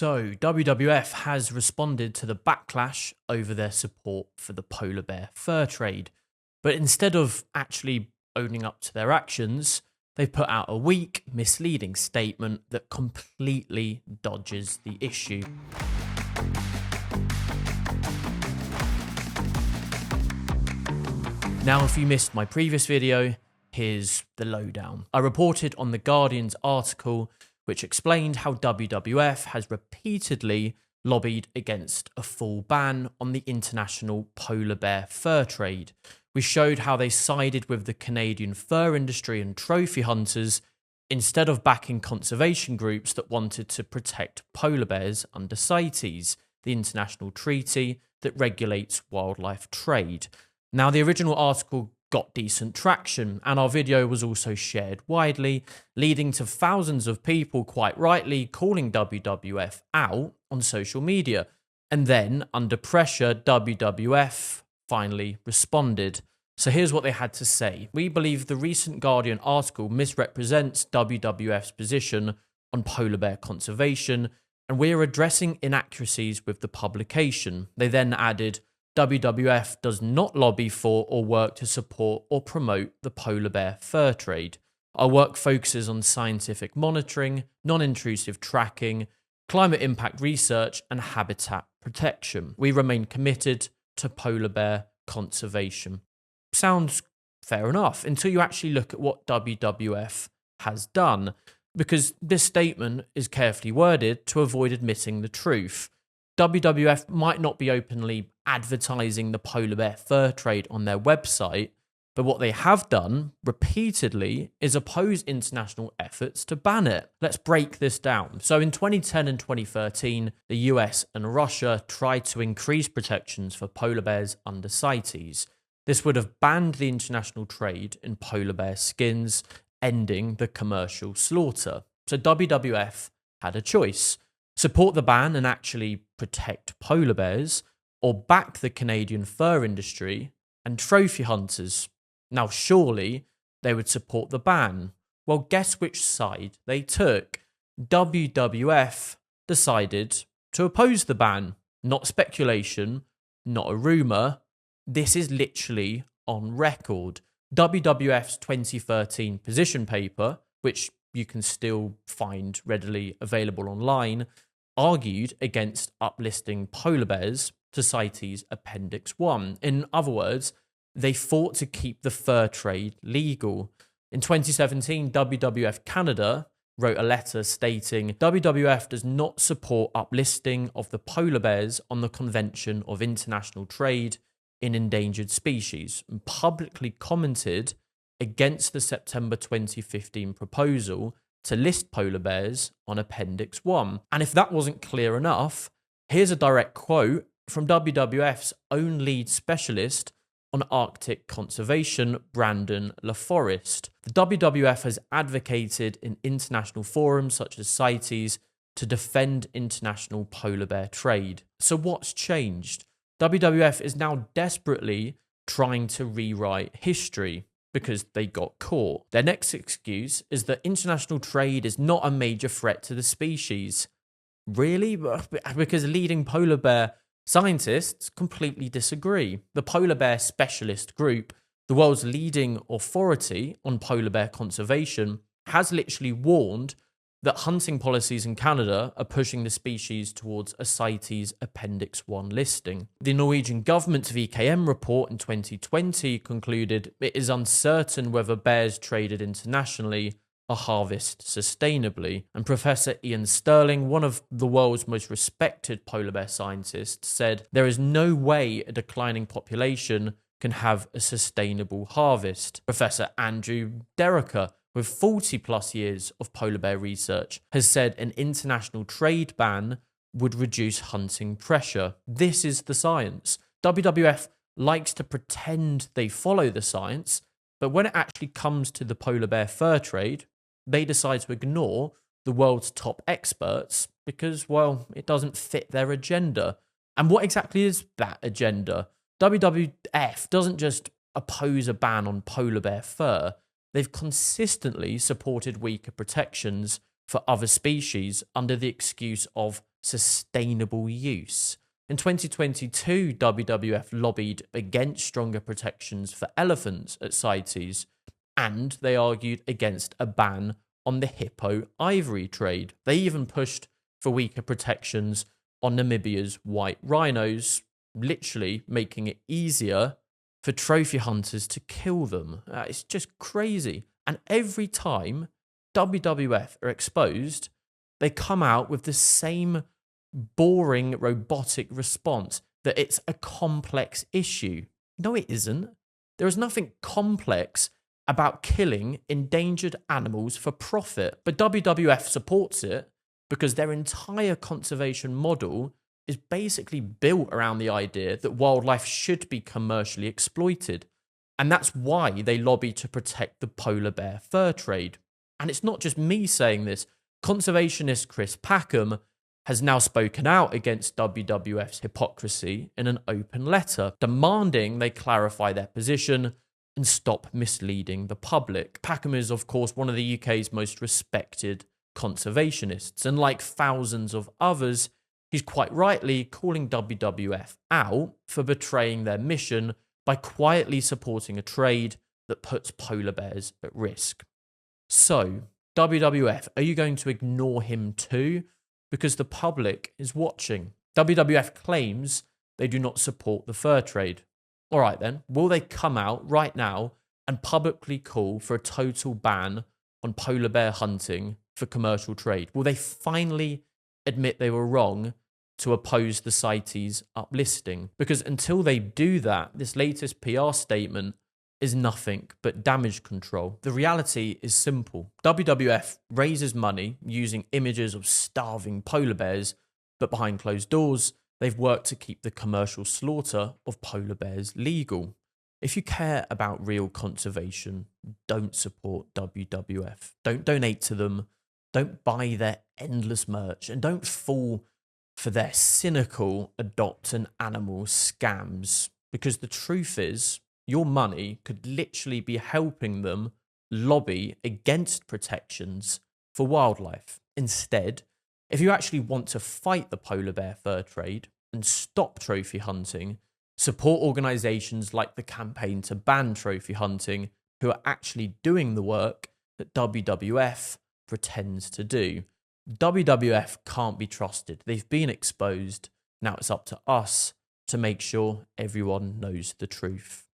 So, WWF has responded to the backlash over their support for the polar bear fur trade. But instead of actually owning up to their actions, they've put out a weak, misleading statement that completely dodges the issue. Now, if you missed my previous video, here's the lowdown. I reported on The Guardian's article which explained how WWF has repeatedly lobbied against a full ban on the international polar bear fur trade. We showed how they sided with the Canadian fur industry and trophy hunters instead of backing conservation groups that wanted to protect polar bears under CITES, the international treaty that regulates wildlife trade. Now, the original article got decent traction, and our video was also shared widely, leading to thousands of people quite rightly calling WWF out on social media. And then, under pressure, WWF finally responded. So here's what they had to say. We believe the recent Guardian article misrepresents WWF's position on polar bear conservation, and we are addressing inaccuracies with the publication. They then added, WWF does not lobby for or work to support or promote the polar bear fur trade. Our work focuses on scientific monitoring, non-intrusive tracking, climate impact research, and habitat protection. We remain committed to polar bear conservation. Sounds fair enough until you actually look at what WWF has done, because this statement is carefully worded to avoid admitting the truth. WWF might not be openly advertising the polar bear fur trade on their website, but what they have done repeatedly is oppose international efforts to ban it. Let's break this down. So in 2010 and 2013, the US and Russia tried to increase protections for polar bears under CITES. This would have banned the international trade in polar bear skins, ending the commercial slaughter. So WWF had a choice. Support the ban and actually protect polar bears, or back the Canadian fur industry and trophy hunters. Now, surely they would support the ban. Well, guess which side they took? WWF decided to oppose the ban. Not speculation, not a rumour. This is literally on record. WWF's 2013 position paper, which you can still find readily available online, argued against uplisting polar bears to CITES Appendix 1. In other words, they fought to keep the fur trade legal. In 2017, WWF Canada wrote a letter stating WWF does not support uplisting of the polar bears on the Convention of International Trade in Endangered Species, and publicly commented against the September 2015 proposal to list polar bears on Appendix 1. And if that wasn't clear enough, here's a direct quote from WWF's own lead specialist on Arctic conservation, Brandon LaForest. The WWF has advocated in international forums such as CITES to defend international polar bear trade. So what's changed? WWF is now desperately trying to rewrite history because they got caught. Their next excuse is that international trade is not a major threat to the species. Really? Because leading polar bear scientists completely disagree. The Polar Bear Specialist Group, the world's leading authority on polar bear conservation, has literally warned that hunting policies in Canada are pushing the species towards a CITES Appendix 1 listing. The Norwegian government's VKM report in 2020 concluded it is uncertain whether bears traded internationally are harvested sustainably. And Professor Ian Sterling, one of the world's most respected polar bear scientists, said there is no way a declining population can have a sustainable harvest. Professor Andrew Derricker, with 40 plus years of polar bear research, has said an international trade ban would reduce hunting pressure. This is the science. WWF likes to pretend they follow the science, but when it actually comes to the polar bear fur trade, they decide to ignore the world's top experts because, well, it doesn't fit their agenda. And what exactly is that agenda? WWF doesn't just oppose a ban on polar bear fur. They've consistently supported weaker protections for other species under the excuse of sustainable use. In 2022, WWF lobbied against stronger protections for elephants at CITES, and they argued against a ban on the hippo ivory trade. They even pushed for weaker protections on Namibia's white rhinos, literally making it easier for trophy hunters to kill them. It's just crazy. And every time WWF are exposed, they come out with the same boring, robotic response that it's a complex issue. No, it isn't. There is nothing complex about killing endangered animals for profit. But WWF supports it because their entire conservation model is basically built around the idea that wildlife should be commercially exploited. And that's why they lobby to protect the polar bear fur trade. And it's not just me saying this. Conservationist Chris Packham has now spoken out against WWF's hypocrisy in an open letter, demanding they clarify their position and stop misleading the public. Packham is, of course, one of the UK's most respected conservationists, and like thousands of others, he's quite rightly calling WWF out for betraying their mission by quietly supporting a trade that puts polar bears at risk. So, WWF, are you going to ignore him too? Because the public is watching. WWF claims they do not support the fur trade. All right then, will they come out right now and publicly call for a total ban on polar bear hunting for commercial trade? Will they finally admit they were wrong to oppose the CITES uplisting? Because until they do that, this latest PR statement is nothing but damage control. The reality is simple. WWF raises money using images of starving polar bears, but behind closed doors, they've worked to keep the commercial slaughter of polar bears legal. If you care about real conservation, don't support WWF. Don't donate to them. Don't buy their endless merch, and don't fall for their cynical adopt an animal scams. Because the truth is, your money could literally be helping them lobby against protections for wildlife. Instead, if you actually want to fight the polar bear fur trade and stop trophy hunting, support organisations like the Campaign to Ban Trophy Hunting, who are actually doing the work that WWF pretends to do. WWF can't be trusted. They've been exposed. Now it's up to us to make sure everyone knows the truth.